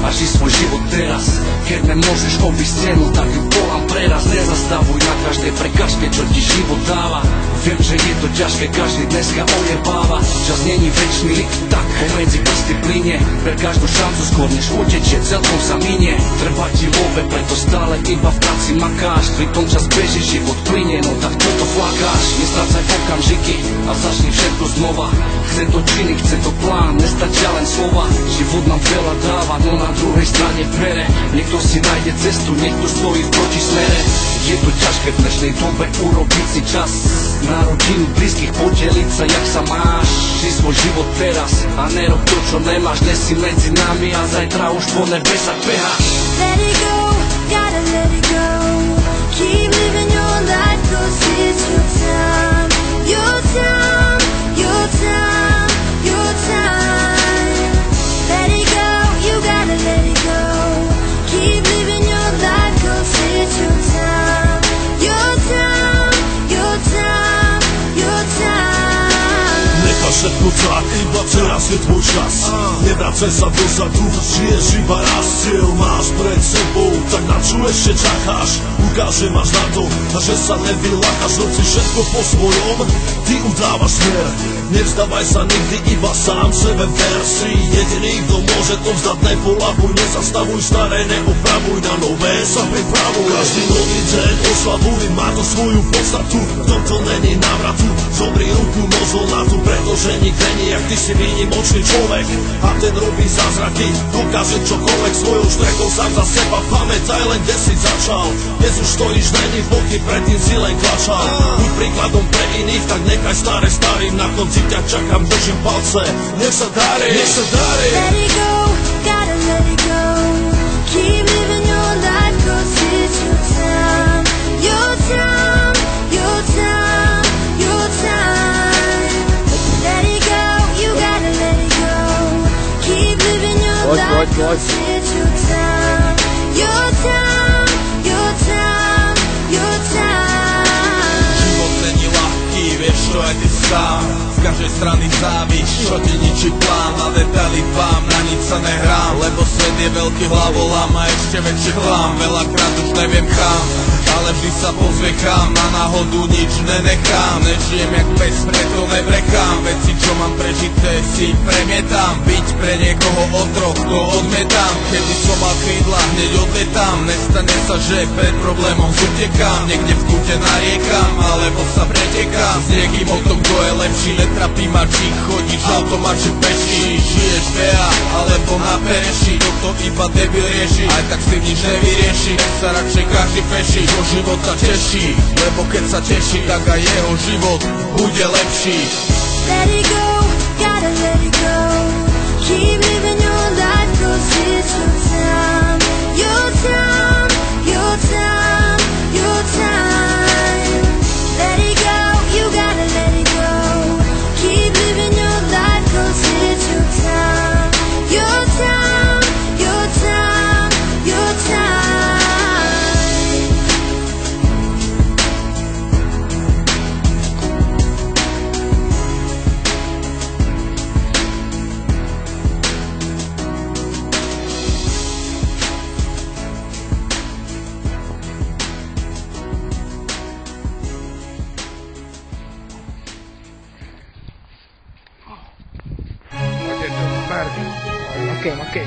a ži svoj život teraz. Keď me môžeš obísť cenu, tak ju volám preraz. Nezastavuj na každej prekažke, čo ti život dáva. Viem, že je to ťažké, každý dneska ojebáva. Čas není večný, tak pomedzi prsty plynie. Ver každú šancu, skôr než utečie, celkom sa minie. Treba ti love, preto stále iba v práci makáš. Pritom čas beží, život plynie, no tak čo to flakáš? Nestrácaj okamžiky a začni všetko znova. Chce to činy, chce to plán, nestačia len slova. Život nám veľa dáva, no na druhej strane bere. Niekto si nájde cestu, niekto stojí v protismere. Je to ťažké v dnešnej dobe urobiť si čas na rodinu, blízkych, podeliť sa, jak sa máš. Ži svoj život teraz a nerob to, čo nemáš. Dnes si medzi nami a zajtra už po nebesách beháš. Let it go, gotta let it go. Keep living your life, 'cause it's your time. Your time, your time, your time. Let it go, you gotta let it go. Keep living your life, 'cause it's your time. Your time, your time, your time. Nechaj všetko tak, iba teraz je tvoj čas. Nevracaj sa dozadu, žiješ iba raz. Cieľ máš pred sebou, tak na čo ešte čakáš? Ukáže máš na to, a že sa nevylákaš. Rob si všetko po svojom, ty udávaš smer. Nevzdávaj sa nikdy, iba sám sebe ver. Si jediný, kto môže to vzdať, nepolavuj. Nezastavuj staré, neopravuj, na nové sa pripravuj. Každý nový deň oslavuj, má to svoju podstatu. V tomto není návratu, zobri ruku, mozol na tu, pretože nik není, jak ty si výnimočný človek. A ten robí zázraky, dokáže čokoľvek svojou štrekou sám za seba. Pamätaj len, kde si začal. Dnes už stojíš, není pochyb, predtým si len klačal. Buď príkladom pre iných, tak nechaj staré starým. Na konci ťa čakám, držím palce, nech sa darí, nech sa darí. Let it go, gotta let it go. Keep living your life, 'cause it's your time. Your time, your time, your time. Let it go, you gotta let it go. Keep living your life, 'cause it's your time. Your time, your time, your time. Život není ľahký, vieš čo aj ty sám. Z každej strany záviš, čo ti ničí plán. Na detaily dbám, na nič sa nehrám. Lebo svet je veľký hlavolám a ešte väčší chlám. Veľakrát už neviem kam, ale vždy sa pozviekam. Na náhodu nič nenechám. Nežijem jak pes, preto nebrekám. Veci, čo mám prežité, si premietam. Byť pre niekoho otrok, to odmietám. Keby som mal krídla, hneď odletám. Nestane sa, že pred problémom zutekám. Niekde v kúte nariekam, alebo sa pretekám. S niekým o tom, kto je lepší. Netrapí ma, či chodíš automat, či peší. Žiješ VA, alebo na pereši. Toto iba debil rieši, aj tak s tým nič nevyrieši. Nech sa radšej každý peší, do života teší. Lebo keď sa teší, tak aj jeho život bude lepší. Let it go, gotta let it go. Keep living your life, 'cause it's your time. Your time, your time, your time. Let it go, you gotta let it go. Keep living your life, 'cause it's your time. Your time, your time, your time. Okay.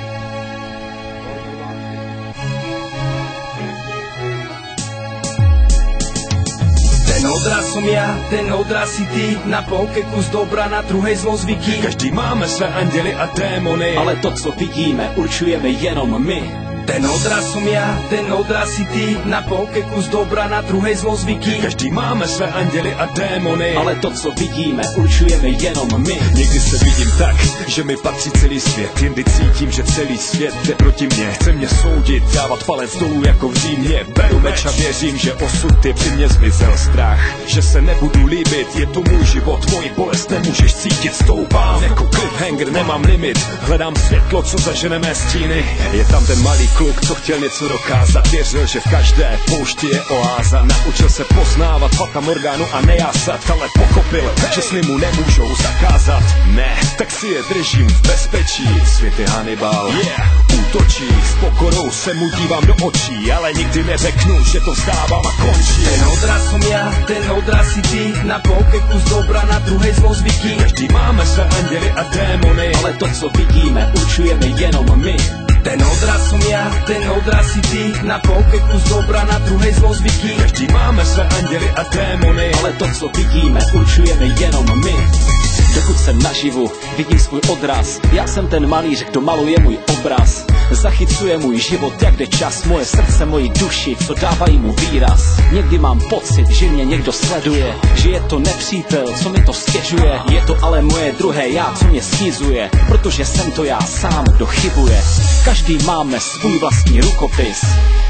Ten odraz som ja, ten odraz si ty. Na polke kus dobra, na druhej zlozvyky. Každý máme své anděly a démony, Ale to, co vidíme, určujeme jenom my. Ten odraz som ja, ten odraz si ty. Na polke kus dobra, na druhej zlozvyky. každý máme své anděly a démony, Ale to, co vidíme, určujeme jenom my. někdy se vidím tak, že mi patří celý svět. Jindy cítím, že celý svět jde proti mně. Chce mě soudit, dávat palec dolů jako v Římě. Beru meč a věřím, že osud je při mě zmizel strach. Že se nebudu líbit, je to můj život. Moji bolest nemůžeš cítit, stoupám jako cliffhanger, nemám limit. Hledám světlo, co zažene mé stíny. Je tam ten malý kluk, co chtěl něco dokázat. Věřil, že v každé poušti je oáza. Naučil se poznávat Fata Morganu a nejásat, ale pochopil, že sny mu nemůžou zakázat. Ne, tak si je držím v bezpečí. Svět je Hannibal, útočí. S pokorou se mu dívám do očí, ale nikdy neřeknu, že to vzdávám a končí. Ten odraz som ja, ten odraz si ty. Na polke kus dobra, na druhej zlozvyky. Každý máme své anděly a démony, Ale to, co vidíme, určujeme jenom my. Ten odraz som ja, ten odraz si ty. Na polke kus dobra, na druhej zlozvyky. každý máme své anděly a démony, Ale to, co vidíme, určujeme jenom my. Dokud jsem naživu, vidím svůj odraz. Já jsem ten malíř, kdo maluje můj obraz. Zachycuje můj život, jak jde čas. Moje srdce, moji duši, co dávají mu výraz. Někdy mám pocit, že mě někdo sleduje, že je to nepřítel, co mi to stěžuje. Je to ale moje druhé já, co mě schizuje, protože jsem to já sám, kdo chybuje. Každý máme svůj vlastní rukopis.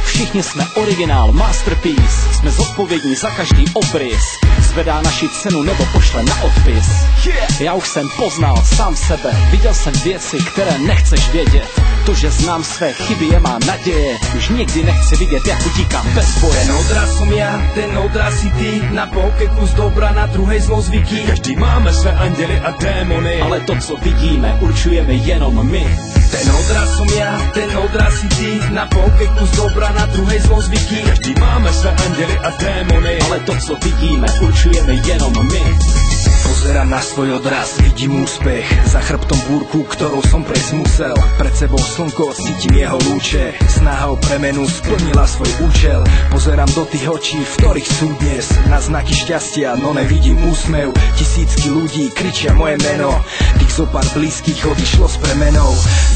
Všichni jsme originál, masterpiece. Jsme zodpovědní za každý obrys. Zvedá naši cenu nebo pošle na odpis. Já už jsem poznal sám sebe. Viděl jsem věci, které nechceš vědět. To, že znám své chyby, je má naděje. Už nikdy nechci vidět, jak utíkám bez boje. Ten odraz som ja, ten odraz si ty. Na polke kus dobra, na druhej zlozvyky. každý máme své anděly a démony, Ale to, co vidíme, určujeme jenom my. Ten odraz som ja, ten odraz si ty. Na polke kus dobra, na druhej zlozvyky. každý máme své anděly a démony, Ale to, co vidíme, určujeme jenom my. Pozerám na svoj odraz, vidím úspech. Za chrbtom búrku, ktorou som prejsť musel. Pred sebou slnko, cítim jeho lúče. Snaha o premenu splnila svoj účel. Pozerám do tých očí, v ktorých sú dnes na znaky šťastia, no nevidím úsmev. Tisícky ľudí kričia moje meno. Tých zopár blízkych odišlo s premenou.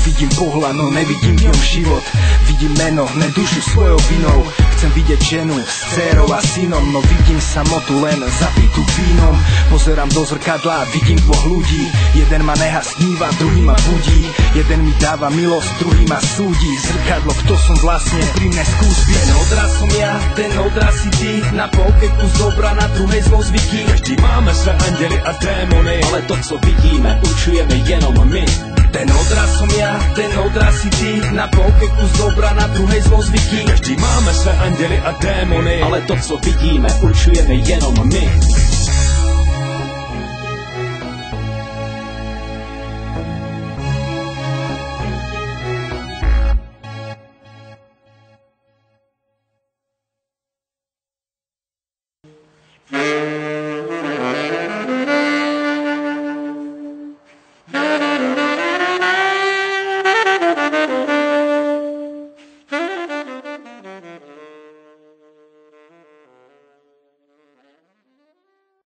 Vidím pohľad, no nevidím v ňom život. Vidím meno, ne dušu svojou vinou. Chcem vidieť ženu s dcérou a synom, no vidím samotu len zapitú vínom. Pozerám do zrkadla, vidím dvoch ľudí. Jeden ma neha sníva, druhý ma budí. Jeden mi dáva milosť, druhý ma súdi. Zrkadlo, kto som vlastne, pri mne skús byť. Ten odraz som ja, ten odraz si ty. Na polke kus dobra, na druhej zlozvyky. každý máme své anděly a démony, Ale to, co vidíme, určujeme jenom my. Ten odraz som ja, ten odraz si ty. Na polke kus dobra, na druhej zlozvyky. každý máme své anděly a démony, Ale to, co vidíme, určujeme jenom my.